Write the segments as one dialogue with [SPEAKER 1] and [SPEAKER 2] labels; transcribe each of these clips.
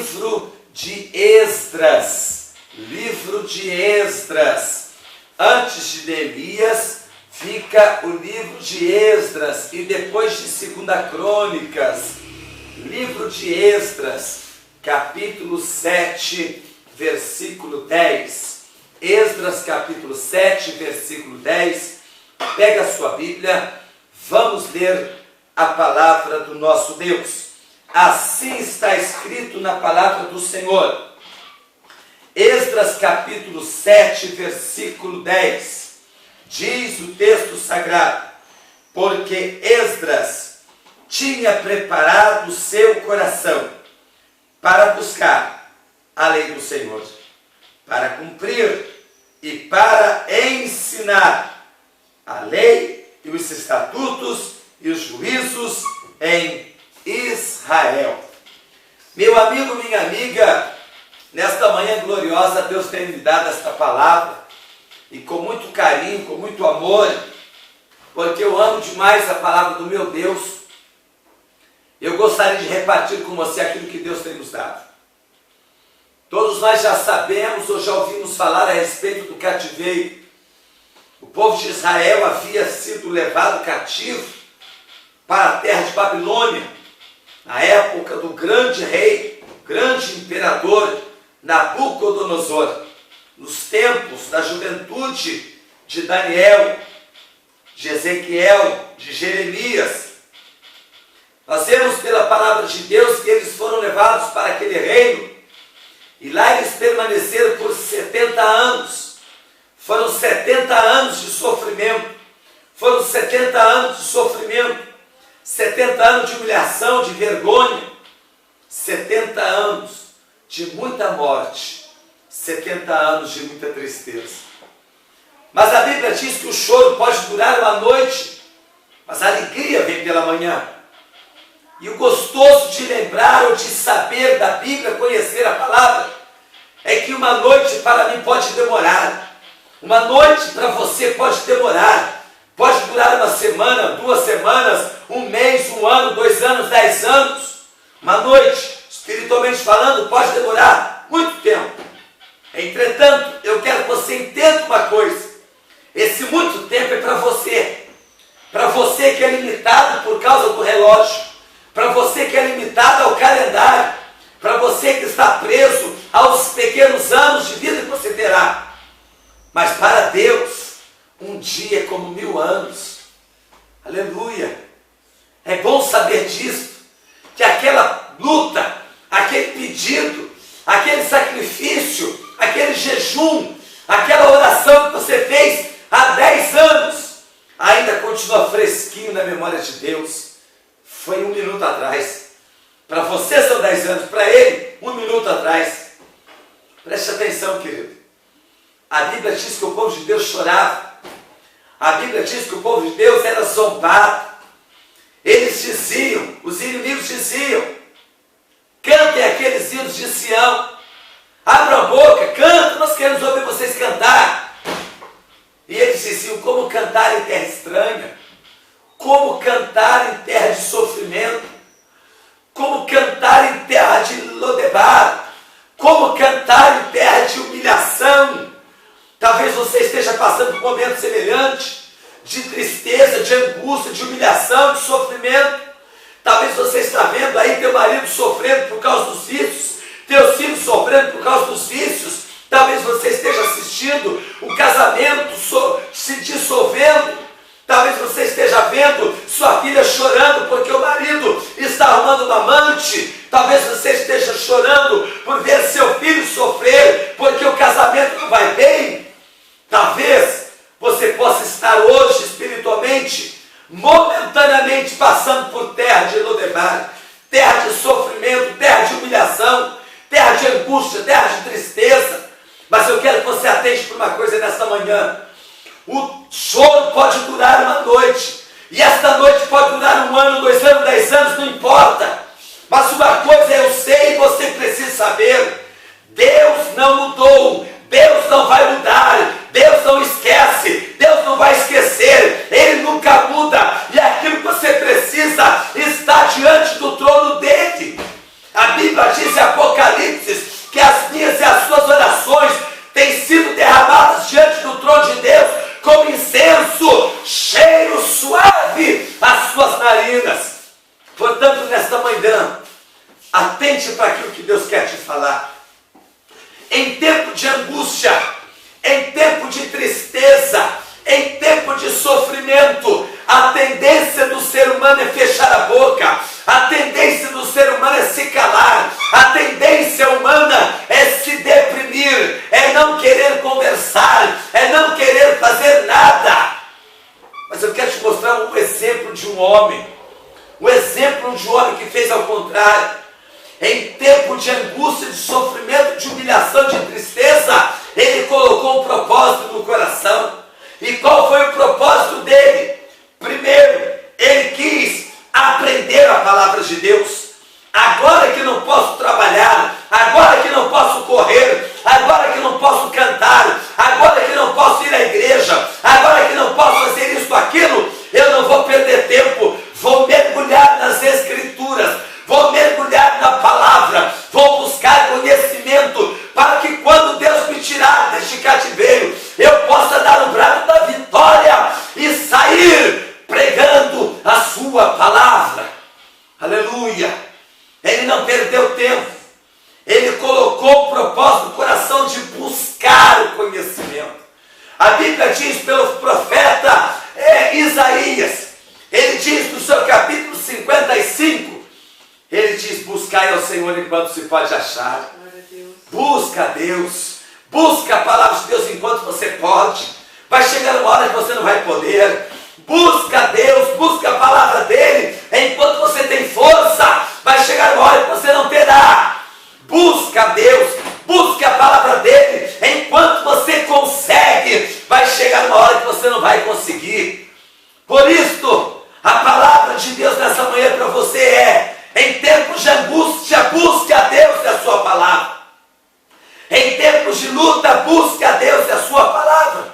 [SPEAKER 1] livro de Esdras. Livro de Esdras. Antes de Neemias fica o livro de Esdras e depois de 2 Crônicas. Livro de Esdras, capítulo 7, versículo 10. Esdras, capítulo 7, versículo 10. Pega a sua Bíblia, vamos ler a palavra do nosso Deus. Assim está escrito na palavra do Senhor. Esdras, capítulo 7, versículo 10. Diz o texto sagrado: porque Esdras tinha preparado o seu coração para buscar a lei do Senhor, para cumprir e para ensinar a lei e os estatutos e os juízos em Israel. Meu amigo, minha amiga, nesta manhã gloriosa, Deus tem me dado esta palavra, e com muito carinho, com muito amor, porque eu amo demais a palavra do meu Deus. Eu gostaria de repartir com você aquilo que Deus tem nos dado. Todos nós já sabemos ou já ouvimos falar a respeito do cativeiro. O povo de Israel havia sido levado cativo para a terra de Babilônia, na época do grande rei, grande imperador Nabucodonosor, nos tempos da juventude de Daniel, de Ezequiel, de Jeremias. Nós vemos pela palavra de Deus que eles foram levados para aquele reino, e lá eles permaneceram por 70 anos. Foram 70 anos de sofrimento, foram 70 anos de sofrimento, 70 anos de humilhação, de vergonha, 70 anos de muita morte, 70 anos de muita tristeza. Mas a Bíblia diz que o choro pode durar uma noite, mas a alegria vem pela manhã. E o gostoso de lembrar ou de saber da Bíblia, conhecer a palavra, é que uma noite para mim pode demorar, uma noite para você pode demorar. Pode durar uma semana, 2 semanas, 1 mês, 1 ano, 2 anos, 10 anos. Uma noite, espiritualmente falando, pode demorar muito tempo. Entretanto, eu quero que você entenda uma coisa. Esse muito tempo é para você. Para você que é limitado por causa do relógio. Para você que é limitado ao calendário. Para você que está preso aos pequenos anos de vida que você terá. Mas para Deus, um dia é como 1000 anos. Aleluia. É bom saber disso, que aquela luta, aquele pedido, aquele sacrifício, aquele jejum, aquela oração que você fez há 10 anos, ainda continua fresquinho na memória de Deus. Foi 1 minuto atrás. Para você são 10 anos, para ele 1 minuto atrás. Preste atenção, querido. A Bíblia diz que o povo de Deus chorava. A Bíblia diz que o povo de Deus era zombado. Eles diziam, os inimigos diziam: cantem aqueles hinos de Sião. Abra a boca, canta, nós queremos ouvir vocês cantar. E eles diziam: como cantar em terra estranha? Como cantar em terra de sofrimento? Como cantar em terra de Lodebar? Como cantar em terra de humilhação? Talvez você esteja passando por um momento semelhante, de tristeza, de angústia, de humilhação, de sofrimento. Talvez você está vendo aí teu marido sofrendo por causa dos vícios, teus filhos sofrendo por causa dos vícios. Talvez você esteja assistindo o casamento se dissolvendo. Talvez você esteja vendo sua filha chorando porque o marido está arrumando uma amante. Talvez você esteja chorando por ver seu filho sofrer porque o casamento não vai bem. Talvez você possa estar hoje espiritualmente, momentaneamente passando por terra de Lodebar, terra de sofrimento, terra de humilhação, terra de angústia, terra de tristeza. Mas eu quero que você atente para uma coisa nesta manhã. O choro pode durar uma noite, e esta noite pode durar 1 ano, 2 anos, 10 anos, não importa. Mas uma coisa eu sei e você precisa saber: Deus não mudou, Deus não vai mudar, Deus não esquece, Deus não vai esquecer, Ele nunca muda, e aquilo que você precisa está diante do trono dele. A Bíblia diz em Apocalipse para aquilo que Deus quer te falar. Em tempo de angústia, em tempo de tristeza, em tempo de sofrimento, a tendência do ser humano é fechar a boca, a tendência do ser humano é se calar, a tendência humana é se deprimir, é não querer conversar, é não querer fazer nada. Mas eu quero te mostrar um exemplo de um homem, um exemplo de um homem que fez ao contrário. Em tempo de angústia, de sofrimento, de humilhação, de tristeza, ele colocou um propósito no coração. E qual foi o propósito dele? Primeiro, ele quis aprender a palavra de Deus. Agora que não posso trabalhar, agora que não posso correr, agora que não posso cantar, agora que não posso ir à igreja, agora que não posso fazer isso, aquilo, eu não vou perder tempo, vou mergulhar nas Escrituras, vou mergulhar na palavra, vou buscar conhecimento, para que quando Deus me tirar deste cativeiro, eu possa dar o brado da vitória e sair pregando a sua palavra. Aleluia! Ele não perdeu tempo, ele colocou o propósito no coração de buscar o conhecimento. A Bíblia diz pelo profeta Isaías, ele diz no seu capítulo 55, ele diz: buscai ao Senhor enquanto se pode achar. Busca a Deus, busca a palavra de Deus enquanto você pode. Vai chegar uma hora que você não vai poder. Busca a Deus, busca a palavra dele enquanto você tem força. Vai chegar uma hora que você não terá. Busca a Deus, busca a palavra dele enquanto você consegue. Vai chegar uma hora que você não vai conseguir. Por isso, a palavra de Deus nessa manhã para você é: em tempos de angústia, busque a Deus e a sua palavra. Em tempos de luta, busque a Deus e a sua palavra.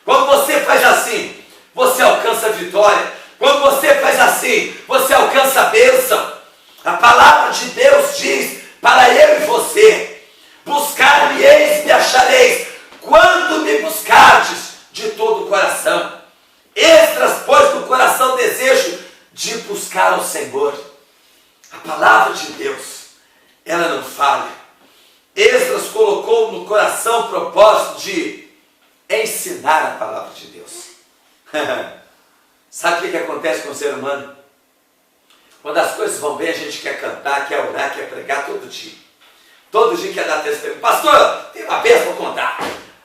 [SPEAKER 1] Quando você faz assim, você alcança a vitória. Quando você faz assim, você alcança a bênção. A palavra de Deus diz para eu e você: buscar-me-eis e me achareis, quando me buscardes de todo o coração. Esdras pôs no coração desejo de buscar ao Senhor. A palavra de Deus, ela não falha. Esdras colocou no coração o propósito de ensinar a palavra de Deus. Sabe o que acontece com o ser humano? Quando as coisas vão bem, a gente quer cantar, quer orar, quer pregar todo dia. Todo dia quer dar testemunho. Pastor, tem uma bênção para contar.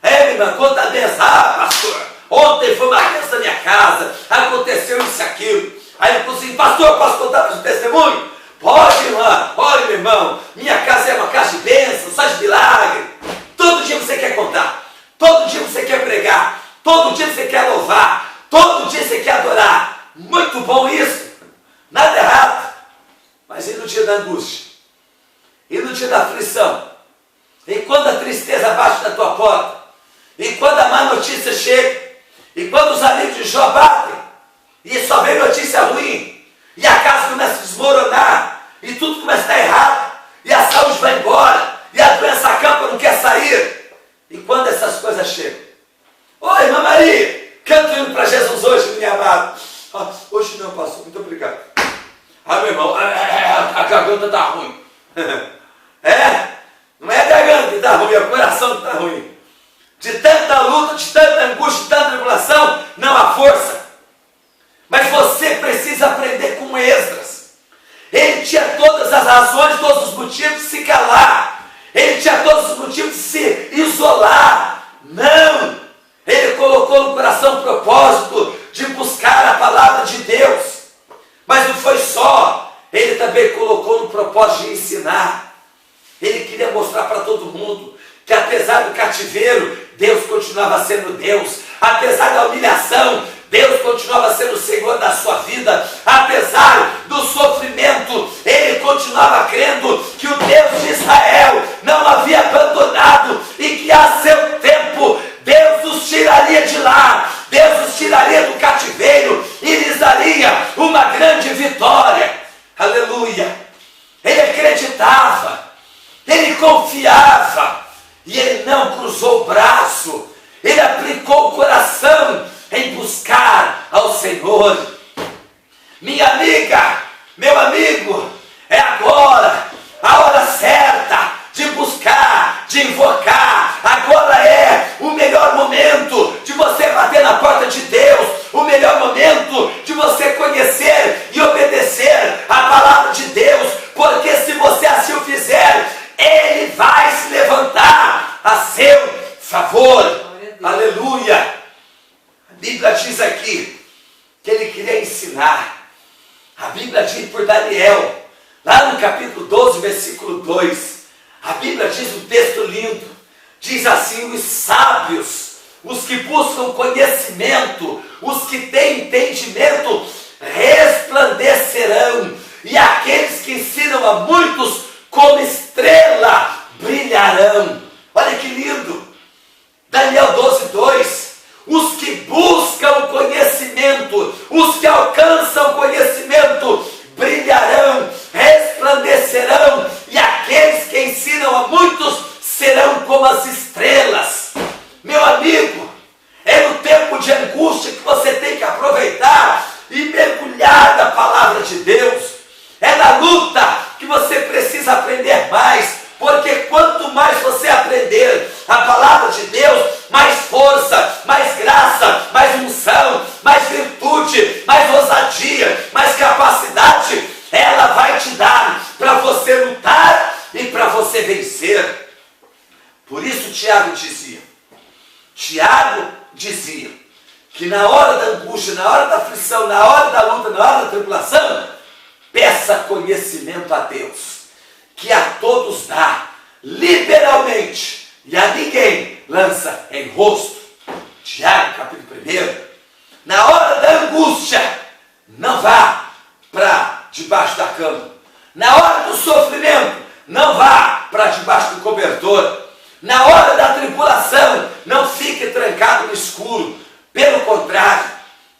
[SPEAKER 1] Minha irmã, conta a bênção. Pastor, ontem foi uma bênção na minha casa, aconteceu isso e aquilo. Aí eu falei assim: pastor, posso contar mais um testemunho? Pode, irmã. Olha, meu irmão, minha casa é uma casa de bênção, só de milagre. Todo dia você quer contar, todo dia você quer pregar, todo dia você quer louvar, todo dia você quer adorar. Muito bom isso, nada errado. Mas e no dia da angústia? E no dia da aflição? E quando a tristeza bate na tua porta? E quando a má notícia chega? E quando os amigos de Jó batem? E só vem notícia ruim? E a casa começa a desmoronar, e tudo começa a estar errado, e a saúde vai embora, e a doença acampa, não quer sair. E quando essas coisas chegam? Oi, irmã Maria, canto indo para Jesus hoje, minha amada. Hoje não, pastor, muito obrigado. Meu irmão, a garganta está ruim. Não é a garganta que está ruim, é o coração que está ruim. De tanta luta, de tanta angústia, de tanta tribulação, não há força. Mas você precisa aprender com Esdras. Ele tinha todas as razões, todos os motivos de se calar. Ele tinha todos os motivos de se isolar. Não! Ele colocou no coração o propósito de buscar a palavra de Deus. Mas não foi só. Ele também colocou no propósito de ensinar. Ele queria mostrar para todo mundo que apesar do cativeiro, Deus continuava sendo Deus. Apesar da humilhação, Deus continuava sendo o Senhor da sua vida. Apesar do sofrimento, ele continuava crendo que o Deus de Israel não havia abandonado e que a seu tempo Deus os tiraria de lá, Deus os tiraria do cativeiro e lhes daria uma grande vitória. Aleluia! Ele acreditava, ele confiava e ele não cruzou o braço. Ele aplicou o coração em buscar ao Senhor. Minha amiga, meu amigo, é agora a hora certa. favor. Aleluia. A Bíblia diz aqui que ele queria ensinar. A Bíblia diz por Daniel, lá no capítulo 12, versículo 2, a Bíblia diz um texto lindo, diz assim: os sábios, os que buscam conhecimento, os que têm entendimento, resplandecerão, e aqueles que ensinam a muitos, como estrela, brilharão. Olha que lindo! Daniel 12, 2. Os que buscam o conhecimento, os que alcançam o conhecimento, brilharão, resplandecerão, e aqueles que ensinam a muitos serão como as estrelas. Meu amigo, é no tempo de angústia que você tem que aproveitar e mergulhar na palavra de Deus. É na luta que você precisa aprender mais, porque quanto mais você aprender a palavra de Deus, mais força, mais graça, mais unção, mais virtude, mais ousadia, mais capacidade ela vai te dar para você lutar e para você vencer. Por isso Tiago dizia que na hora da angústia, na hora da aflição, na hora da luta, na hora da tribulação, peça conhecimento a Deus, que a todos dá liberalmente e a ninguém lança em rosto. Tiago, capítulo 1. Na hora da angústia, não vá para debaixo da cama. Na hora do sofrimento, não vá para debaixo do cobertor. Na hora da tribulação, não fique trancado no escuro. Pelo contrário,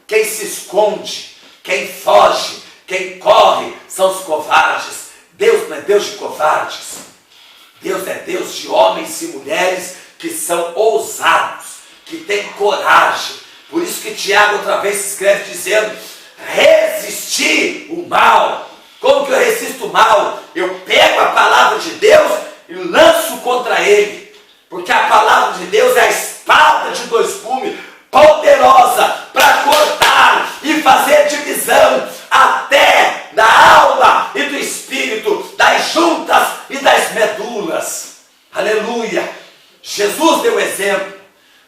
[SPEAKER 1] quem se esconde, quem foge, quem corre, são os covardes. Deus não é Deus de covardes. Deus é Deus de homens e mulheres que são ousados, que têm coragem. Por isso que Tiago outra vez se escreve dizendo: resistir o mal. Como que eu resisto o mal? Eu pego a palavra de Deus e lanço contra ele. Porque a palavra de Deus é a espada de dois gumes, poderosa para cortar e fazer divisão até da alma e do espírito, das juntas e das medulas. Aleluia! Jesus deu exemplo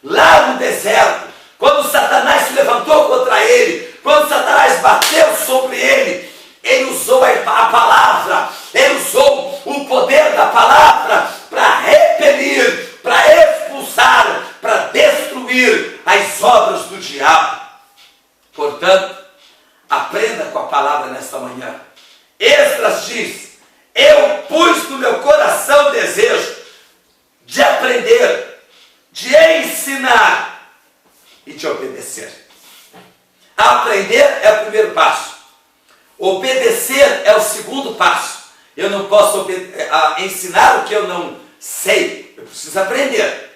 [SPEAKER 1] lá no deserto, quando Satanás se levantou contra ele, quando Satanás bateu sobre ele, ele usou a palavra, ele usou o poder da palavra para repelir, para expulsar, para destruir as obras do diabo. Portanto, aprenda com a palavra nesta manhã. Esdras diz: eu pus no meu coração o desejo de aprender, de ensinar e de obedecer. Aprender é o primeiro passo. Obedecer é o segundo passo. Eu não posso ensinar o que eu não sei. Eu preciso aprender.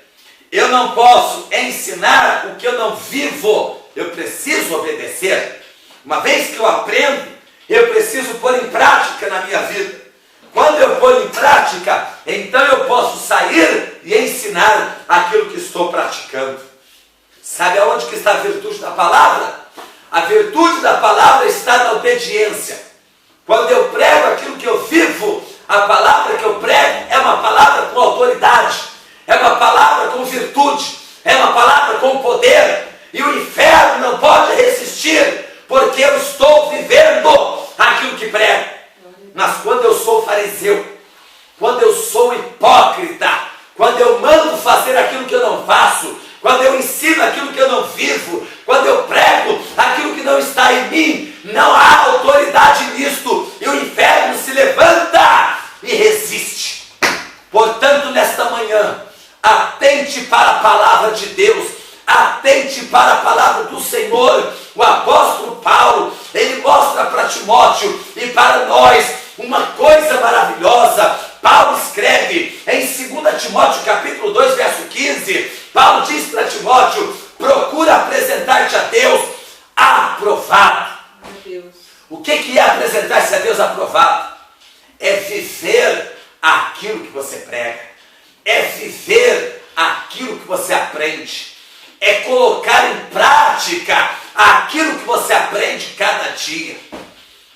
[SPEAKER 1] Eu não posso ensinar o que eu não vivo. Eu preciso obedecer. Uma vez que eu aprendo, eu preciso pôr em prática na minha vida. Quando eu pôr em prática, então eu posso sair e ensinar aquilo que estou praticando. Sabe aonde que está a virtude da palavra? A virtude da palavra está na obediência. Quando eu prego aquilo que eu vivo, a palavra que eu prego é uma palavra com autoridade, é uma palavra com virtude, é uma palavra com poder, e o inferno não pode resistir, porque eu estou vivendo aquilo que prego. Mas quando eu sou fariseu, quando eu sou hipócrita, quando eu mando fazer aquilo que eu não faço, quando eu ensino aquilo que eu não vivo, quando eu prego aquilo que não está em mim, não há autoridade nisto, e o inferno se levanta e resiste. Portanto, nesta manhã, atente para a palavra de Deus, atente para a palavra do Senhor. O apóstolo Paulo, ele mostra para Timóteo e para nós uma coisa maravilhosa. Paulo escreve em 2 Timóteo capítulo 2, verso 15, Paulo diz para Timóteo: procura apresentar-te a Deus aprovado. O que é apresentar-se a Deus aprovado? É viver aquilo que você prega, é viver aquilo que você aprende, é colocar em prática aquilo que você aprende cada dia.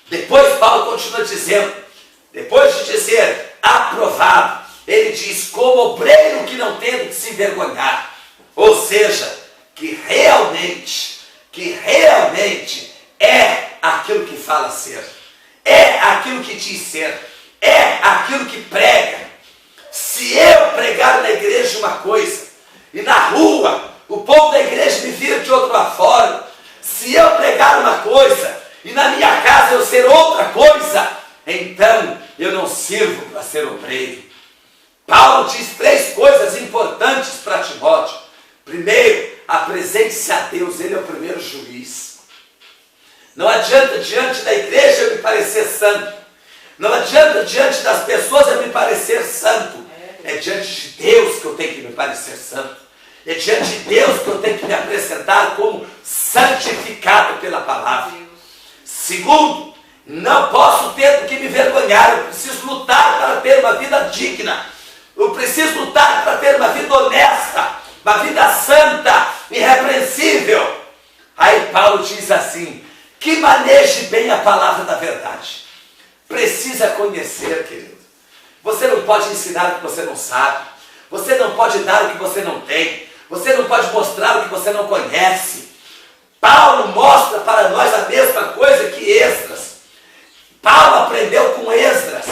[SPEAKER 1] Depois Paulo continua dizendo, depois de dizer aprovado, ele diz: como obreiro que não tem de se envergonhar. Ou seja, que realmente é aquilo que fala ser, é aquilo que diz ser, é aquilo que prega. Se eu pregar na igreja uma coisa, e na rua o povo da igreja me vira de outra forma, se eu pregar uma coisa, e na minha casa eu ser outra coisa, então eu não sirvo para ser obreiro. Paulo diz 3 coisas importantes para Timóteo. Primeiro, apresente-se a Deus, Ele é o primeiro juiz. Não adianta diante da igreja eu me parecer santo. Não adianta diante das pessoas eu me parecer santo. É diante de Deus que eu tenho que me parecer santo. É diante de Deus que eu tenho que me apresentar como santificado pela palavra. Segundo, não posso ter do que me vergonhar. Eu preciso lutar para ter uma vida digna. Eu preciso lutar para ter uma vida honesta, uma vida santa, irrepreensível. Aí Paulo diz assim, que maneje bem a palavra da verdade. Precisa conhecer, querido. Você não pode ensinar o que você não sabe. Você não pode dar o que você não tem. Você não pode mostrar o que você não conhece. Paulo mostra para nós a mesma coisa que Esdras. Paulo aprendeu com Esdras.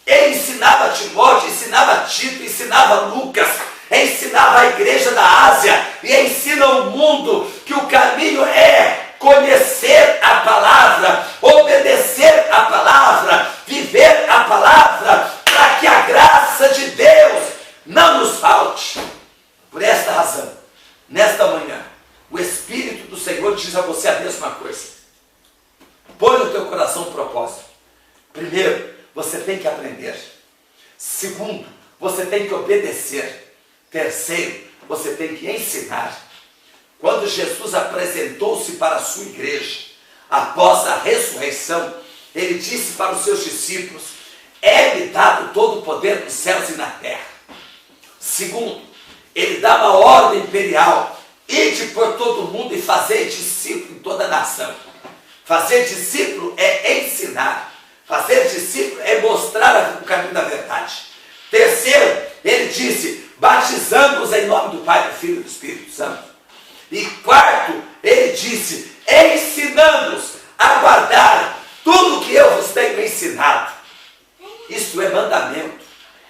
[SPEAKER 1] Ele ensinava Timóteo, ensinava Tito, ensinava Lucas, ensinava a igreja da Ásia e ensina o mundo que o caminho é conhecer a palavra, obedecer a palavra, viver a palavra, para que a graça de Deus não nos falte. Por esta razão, nesta manhã, o Espírito do Senhor diz a você a mesma coisa. Põe no teu coração um propósito. Primeiro, você tem que aprender. Segundo, você tem que obedecer. Terceiro, você tem que ensinar. Quando Jesus apresentou-se para a sua igreja, após a ressurreição, ele disse para os seus discípulos, é-me dado todo o poder nos céus e na terra. Segundo, ele dá uma ordem imperial, ide por todo mundo e fazer discípulo em toda a nação. Fazer discípulo é ensinar. Fazer discípulo é mostrar o caminho da verdade. Terceiro, ele disse, batizando-os em nome do Pai, do Filho e do Espírito Santo. E quarto, ele disse, ensinando-os a guardar tudo que eu vos tenho ensinado. Isto é mandamento.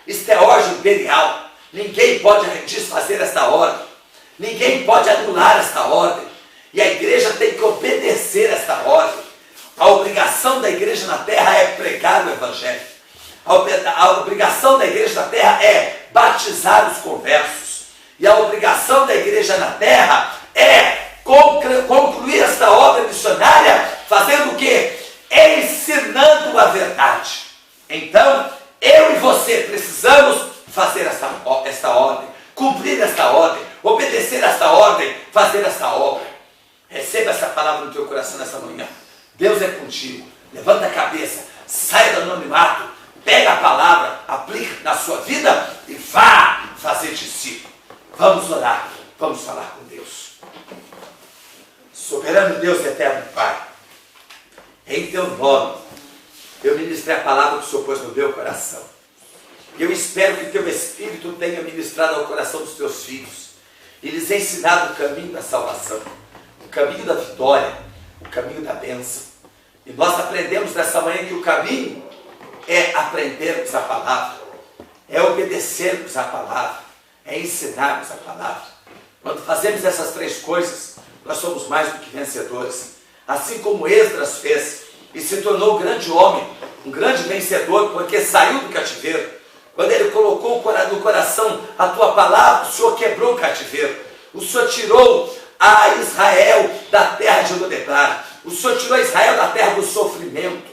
[SPEAKER 1] Isto é ordem imperial. Ninguém pode desfazer esta ordem. Ninguém pode anular esta ordem. E a igreja tem que obedecer esta ordem. A obrigação da igreja na terra é pregar o evangelho. A obrigação da igreja na terra é batizar os conversos. E a obrigação da igreja na terra é concluir esta obra missionária fazendo o quê? Ensinando a verdade. Então, eu e você precisamos fazer esta ordem, cumprir esta ordem, obedecer esta ordem, fazer esta obra. Receba essa palavra no teu coração nessa manhã. Deus é contigo. Levanta a cabeça, saia do anonimato, pega a palavra, aplica na sua vida e vá fazer discípulo. Vamos orar, vamos falar com Deus. Soberano Deus e eterno Pai, em teu nome, eu ministrei a palavra que o Senhor pôs no meu coração. E eu espero que teu Espírito tenha ministrado ao coração dos teus filhos e lhes ensinado o caminho da salvação, o caminho da vitória, o caminho da bênção. E nós aprendemos nessa manhã que o caminho é aprendermos a palavra, é obedecermos a palavra, é ensinarmos a palavra. Quando fazemos essas 3 coisas, nós somos mais do que vencedores. Assim como Esdras fez e se tornou um grande homem, um grande vencedor, porque saiu do cativeiro. Quando ele colocou no coração a tua palavra, o Senhor quebrou o cativeiro. O Senhor tirou a Israel da terra de Lodebar. O Senhor tirou Israel da terra do sofrimento,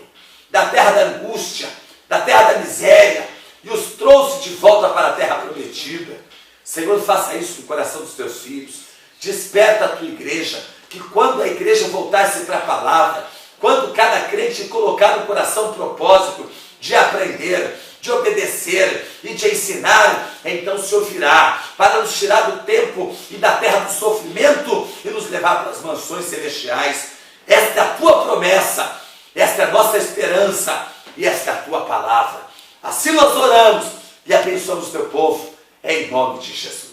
[SPEAKER 1] da terra da angústia, da terra da miséria, e os trouxe de volta para a terra prometida. Senhor, faça isso no coração dos teus filhos. Desperta a tua igreja, que quando a igreja voltar-se para a palavra, quando cada crente colocar no coração o propósito de aprender, de obedecer e de ensinar, então o Senhor virá para nos tirar do tempo e da terra do sofrimento e nos levar para as mansões celestiais. Esta é a tua promessa, esta é a nossa esperança e esta é a tua palavra. Assim nós oramos e abençoamos o teu povo, em nome de Jesus.